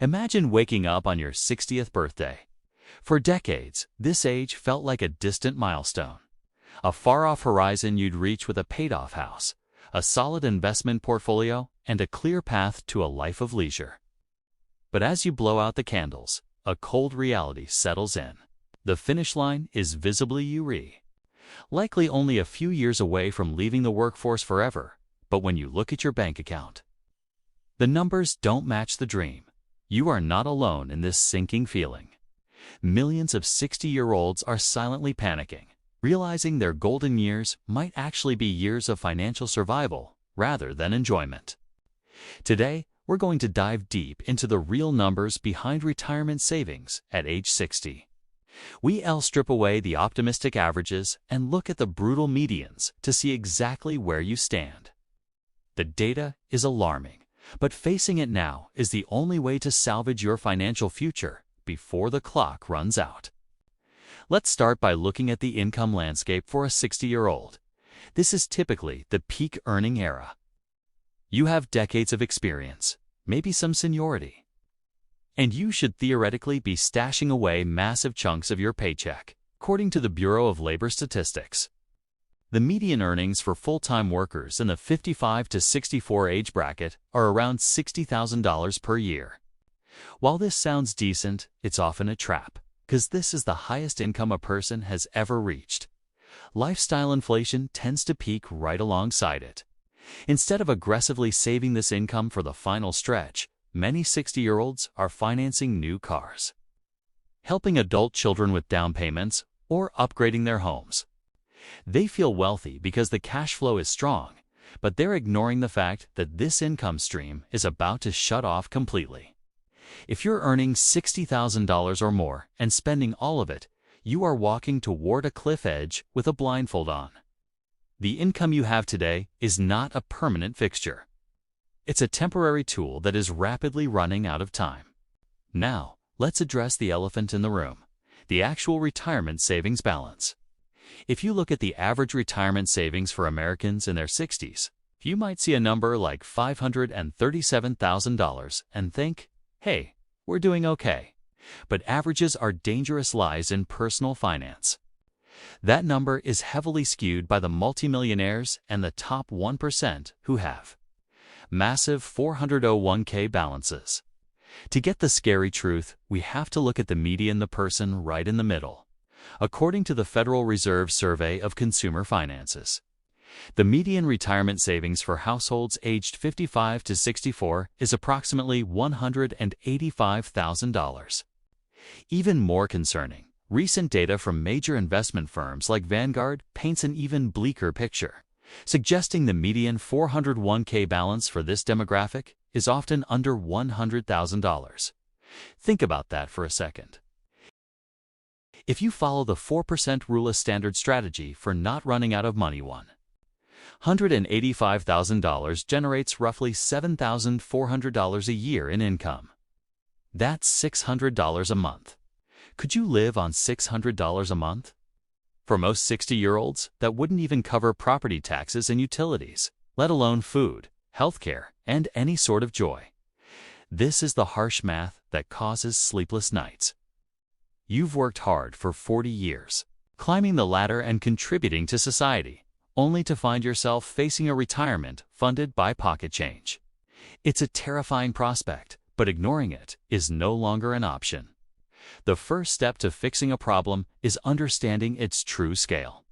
Imagine waking up on your 60th birthday. For decades, this age felt like a distant milestone, a far-off horizon you'd reach with a paid-off house, a solid investment portfolio, and a clear path to a life of leisure. But as you blow out the candles, a cold reality settles in. The finish line is visibly likely only a few years away from leaving the workforce forever, but when you look at your bank account, the numbers don't match the dream. You are not alone in this sinking feeling. Millions of 60-year-olds are silently panicking, realizing their golden years might actually be years of financial survival rather than enjoyment. Today, we're going to dive deep into the real numbers behind retirement savings at age 60. We'll strip away the optimistic averages and look at the brutal medians to see exactly where you stand. The data is alarming, but facing it now is the only way to salvage your financial future before the clock runs out. Let's start by looking at the income landscape for a 60-year-old. This is typically the peak earning era. You have decades of experience, maybe some seniority, and you should theoretically be stashing away massive chunks of your paycheck, according to the Bureau of Labor Statistics. The median earnings for full-time workers in the 55 to 64 age bracket are around $60,000 per year. While this sounds decent, it's often a trap, because this is the highest income a person has ever reached. Lifestyle inflation tends to peak right alongside it. Instead of aggressively saving this income for the final stretch, many 60-year-olds are financing new cars, helping adult children with down payments, or upgrading their homes. They feel wealthy because the cash flow is strong, but they're ignoring the fact that this income stream is about to shut off completely. If you're earning $60,000 or more and spending all of it, you are walking toward a cliff edge with a blindfold on. The income you have today is not a permanent fixture. It's a temporary tool that is rapidly running out of time. Now, let's address the elephant in the room, the actual retirement savings balance. If you look at the average retirement savings for Americans in their 60s, you might see a number like $537,000 and think, hey, we're doing okay. But averages are dangerous lies in personal finance. That number is heavily skewed by the multimillionaires and the top 1% who have massive 401k balances. To get the scary truth, we have to look at the median, the person right in the middle. According to the Federal Reserve Survey of Consumer Finances, the median retirement savings for households aged 55 to 64 is approximately $185,000. Even more concerning, recent data from major investment firms like Vanguard paints an even bleaker picture, suggesting the median 401k balance for this demographic is often under $100,000. Think about that for a second. If you follow the 4% rule of standard strategy for not running out of money, $185,000 generates roughly $7,400 a year in income. That's $600 a month. Could you live on $600 a month? For most 60-year-olds, that wouldn't even cover property taxes and utilities, let alone food, healthcare, and any sort of joy. This is the harsh math that causes sleepless nights. You've worked hard for 40 years, climbing the ladder and contributing to society, only to find yourself facing a retirement funded by pocket change. It's a terrifying prospect, but ignoring it is no longer an option. The first step to fixing a problem is understanding its true scale.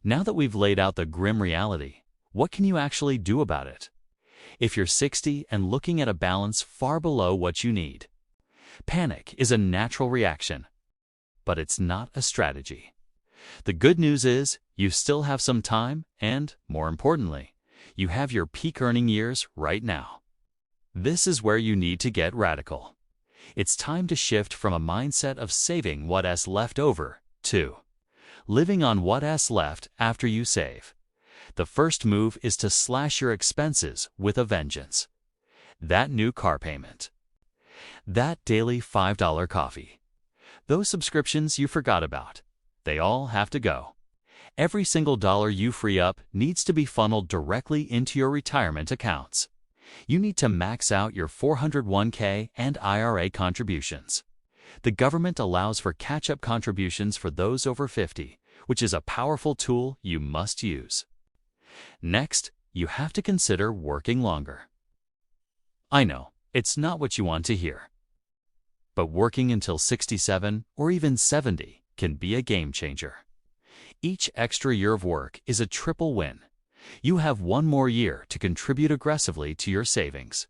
Now that we've laid out the grim reality, what can you actually do about it? If you're 60 and looking at a balance far below what you need, panic is a natural reaction, but it's not a strategy. The good news is you still have some time and, more importantly, you have your peak earning years right now. This is where you need to get radical. It's time to shift from a mindset of saving what's left over to living on what's left after you save. The first move is to slash your expenses with a vengeance. That new car payment, that daily $5 coffee, those subscriptions you forgot about, they all have to go. Every single dollar you free up needs to be funneled directly into your retirement accounts. You need to max out your 401k and IRA contributions. The government allows for catch-up contributions for those over 50, which is a powerful tool you must use. Next, you have to consider working longer. I know, it's not what you want to hear. But working until 67 or even 70 can be a game changer. Each extra year of work is a triple win. You have one more year to contribute aggressively to your savings,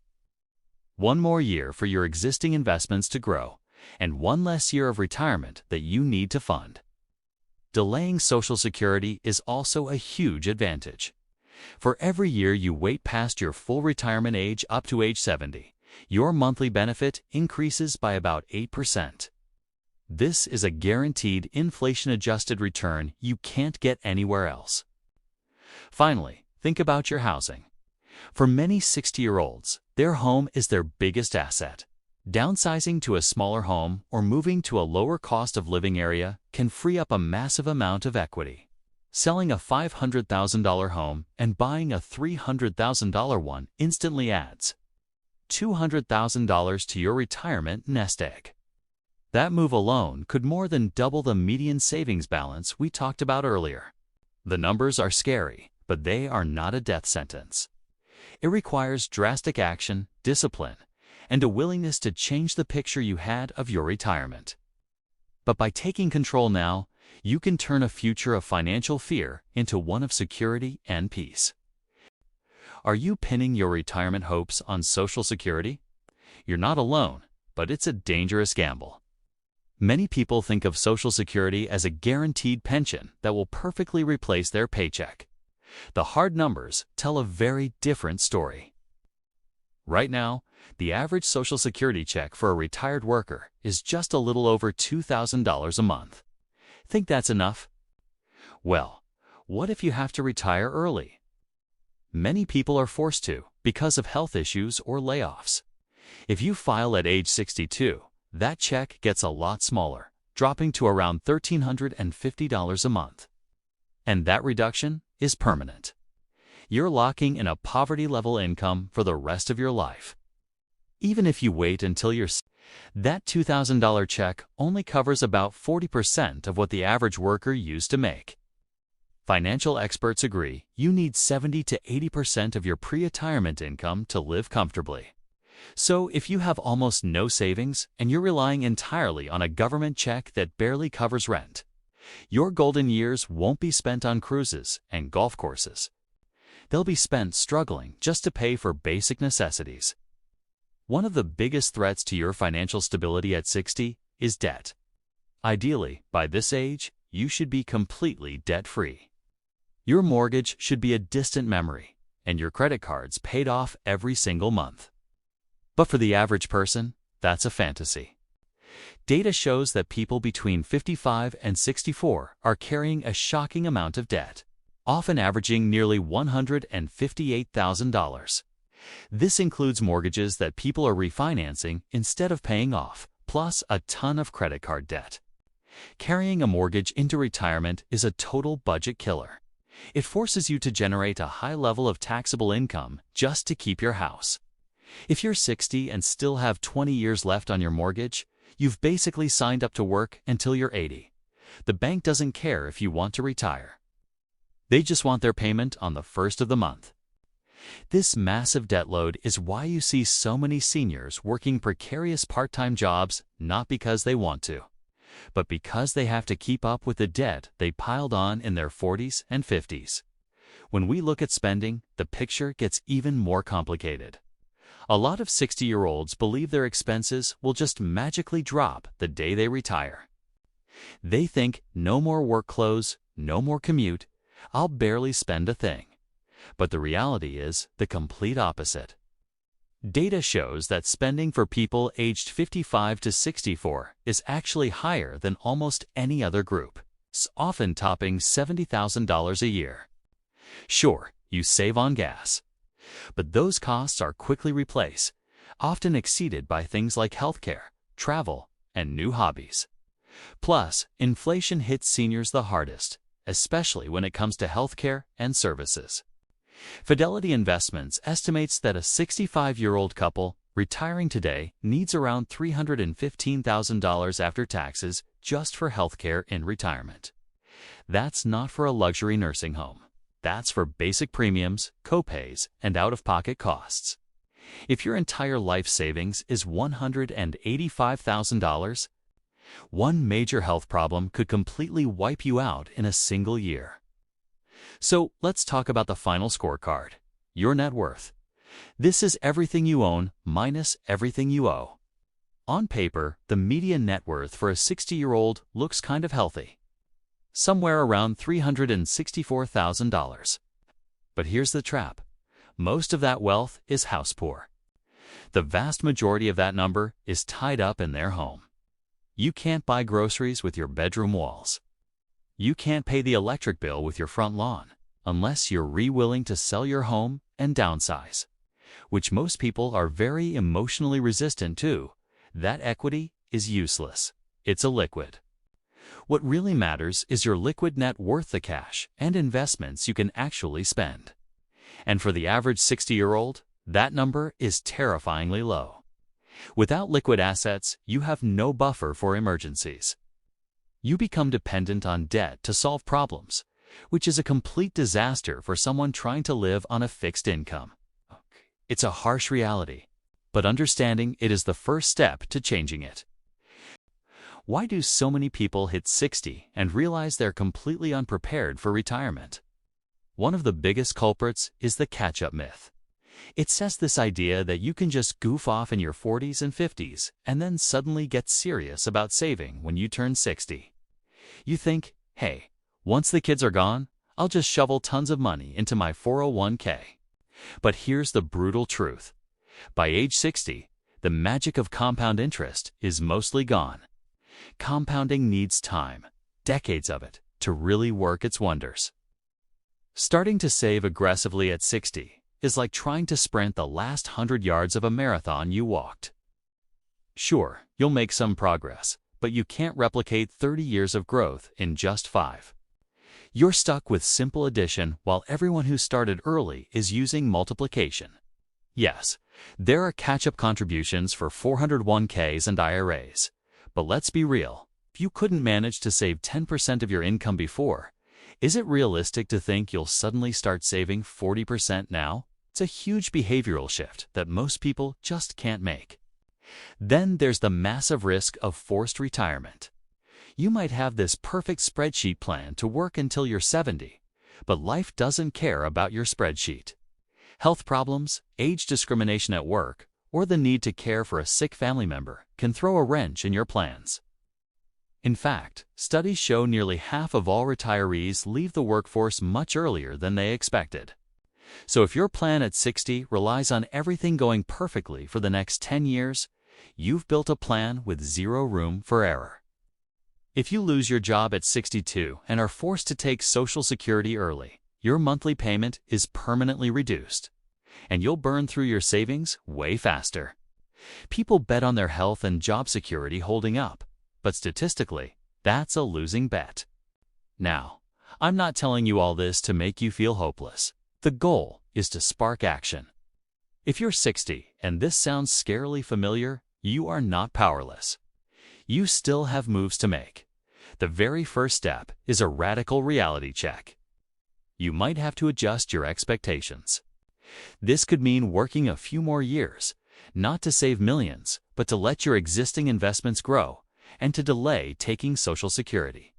one more year for your existing investments to grow, and one less year of retirement that you need to fund. Delaying Social Security is also a huge advantage. For every year you wait past your full retirement age up to age 70, your monthly benefit increases by about 8%. This is a guaranteed inflation-adjusted return you can't get anywhere else. Finally, think about your housing. For many 60-year-olds, their home is their biggest asset. Downsizing to a smaller home or moving to a lower cost of living area can free up a massive amount of equity. Selling a $500,000 home and buying a $300,000 one instantly adds $200,000 to your retirement nest egg. That move alone could more than double the median savings balance we talked about earlier. The numbers are scary, but they are not a death sentence. It requires drastic action, discipline, and a willingness to change the picture you had of your retirement. But by taking control now, you can turn a future of financial fear into one of security and peace. Are you pinning your retirement hopes on Social Security? You're not alone, but it's a dangerous gamble. Many people think of Social Security as a guaranteed pension that will perfectly replace their paycheck. The hard numbers tell a very different story. Right now, the average Social Security check for a retired worker is just a little over $2,000 a month. Think that's enough? Well, what if you have to retire early? Many people are forced to because of health issues or layoffs. If you file at age 62, that check gets a lot smaller, dropping to around $1,350 a month. And that reduction is permanent. You're locking in a poverty-level income for the rest of your life. Even if you wait until you're that $2,000 check only covers about 40% of what the average worker used to make. Financial experts agree you need 70 to 80% of your pre-retirement income to live comfortably. So if you have almost no savings and you're relying entirely on a government check that barely covers rent, your golden years won't be spent on cruises and golf courses. They'll be spent struggling just to pay for basic necessities. One of the biggest threats to your financial stability at 60 is debt. Ideally, by this age, you should be completely debt-free. Your mortgage should be a distant memory, and your credit cards paid off every single month. But for the average person, that's a fantasy. Data shows that people between 55 and 64 are carrying a shocking amount of debt, often averaging nearly $158,000. This includes mortgages that people are refinancing instead of paying off, plus a ton of credit card debt. Carrying a mortgage into retirement is a total budget killer. It forces you to generate a high level of taxable income just to keep your house. If you're 60 and still have 20 years left on your mortgage, you've basically signed up to work until you're 80. The bank doesn't care if you want to retire. They just want their payment on the first of the month. This massive debt load is why you see so many seniors working precarious part-time jobs, not because they want to, but because they have to keep up with the debt they piled on in their 40s and 50s. When we look at spending, the picture gets even more complicated. A lot of 60-year-olds believe their expenses will just magically drop the day they retire. They think, no more work clothes, no more commute, I'll barely spend a thing. But the reality is the complete opposite. Data shows that spending for people aged 55 to 64 is actually higher than almost any other group, often topping $70,000 a year. Sure, you save on gas, but those costs are quickly replaced, often exceeded by things like healthcare, travel, and new hobbies. Plus, inflation hits seniors the hardest, especially when it comes to healthcare and services. Fidelity Investments estimates that a 65-year-old couple retiring today needs around $315,000 after taxes just for healthcare in retirement. That's not for a luxury nursing home. That's for basic premiums, copays, and out-of-pocket costs. If your entire life savings is $185,000, one major health problem could completely wipe you out in a single year. So let's talk about the final scorecard, your net worth. This is everything you own minus everything you owe. On paper, the median net worth for a 60-year-old looks kind of healthy, somewhere around $364,000. But here's the trap. Most of that wealth is house poor. The vast majority of that number is tied up in their home. You can't buy groceries with your bedroom walls. You can't pay the electric bill with your front lawn unless you're willing to sell your home and downsize, which most people are very emotionally resistant to. That equity is useless. It's illiquid. What really matters is your liquid net worth, the cash and investments you can actually spend. And for the average 60-year-old, that number is terrifyingly low. Without liquid assets, you have no buffer for emergencies. You become dependent on debt to solve problems, which is a complete disaster for someone trying to live on a fixed income. It's a harsh reality, but understanding it is the first step to changing it. Why do so many people hit 60 and realize they're completely unprepared for retirement? One of the biggest culprits is the catch-up myth. It says this idea that you can just goof off in your 40s and 50s and then suddenly get serious about saving when you turn 60. You think, hey, once the kids are gone, I'll just shovel tons of money into my 401k. But here's the brutal truth. By age 60, the magic of compound interest is mostly gone. Compounding needs time, decades of it, to really work its wonders. Starting to save aggressively at 60 is like trying to sprint the last 100 yards of a marathon you walked. Sure, you'll make some progress, but you can't replicate 30 years of growth in just 5. You're stuck with simple addition while everyone who started early is using multiplication. Yes, there are catch-up contributions for 401ks and IRAs, but let's be real. If you couldn't manage to save 10% of your income before, is it realistic to think you'll suddenly start saving 40% now? It's a huge behavioral shift that most people just can't make. Then there's the massive risk of forced retirement. You might have this perfect spreadsheet plan to work until you're 70, but life doesn't care about your spreadsheet. Health problems, age discrimination at work, or the need to care for a sick family member can throw a wrench in your plans. In fact, studies show nearly half of all retirees leave the workforce much earlier than they expected. So if your plan at 60 relies on everything going perfectly for the next 10 years, you've built a plan with zero room for error. If you lose your job at 62 and are forced to take Social Security early, your monthly payment is permanently reduced, and you'll burn through your savings way faster. People bet on their health and job security holding up, but statistically, that's a losing bet. Now, I'm not telling you all this to make you feel hopeless. The goal is to spark action. If you're 60 and this sounds scarily familiar, you are not powerless. You still have moves to make. The very first step is a radical reality check. You might have to adjust your expectations. This could mean working a few more years, not to save millions, but to let your existing investments grow and to delay taking Social Security.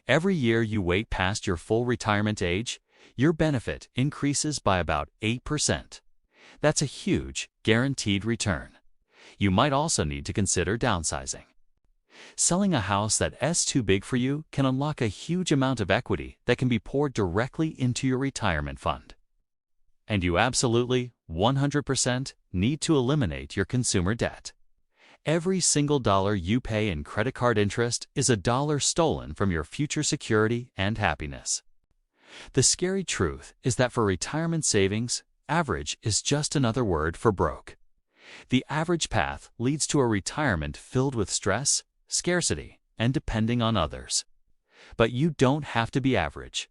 Every year you wait past your full retirement age, your benefit increases by about 8%. That's a huge, guaranteed return. You might also need to consider downsizing. Selling a house that's too big for you can unlock a huge amount of equity that can be poured directly into your retirement fund. And you absolutely, 100%, need to eliminate your consumer debt. Every single dollar you pay in credit card interest is a dollar stolen from your future security and happiness. The scary truth is that for retirement savings, average is just another word for broke. The average path leads to a retirement filled with stress, scarcity, and depending on others. But you don't have to be average.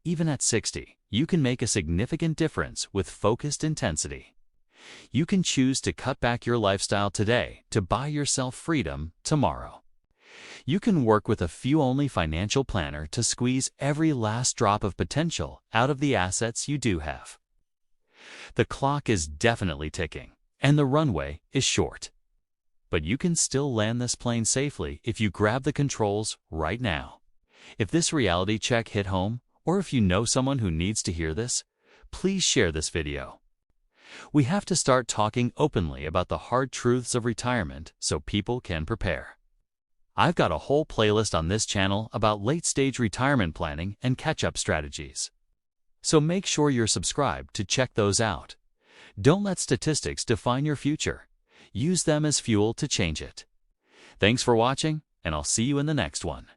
Even at 60, you can make a significant difference with focused intensity. You can choose to cut back your lifestyle today to buy yourself freedom tomorrow. You can work with a few-only financial planner to squeeze every last drop of potential out of the assets you do have. The clock is definitely ticking, and the runway is short. But you can still land this plane safely if you grab the controls right now. If this reality check hit home, or if you know someone who needs to hear this, please share this video. We have to start talking openly about the hard truths of retirement so people can prepare. I've got a whole playlist on this channel about late-stage retirement planning and catch-up strategies. So make sure you're subscribed to check those out. Don't let statistics define your future. Use them as fuel to change it. Thanks for watching, and I'll see you in the next one.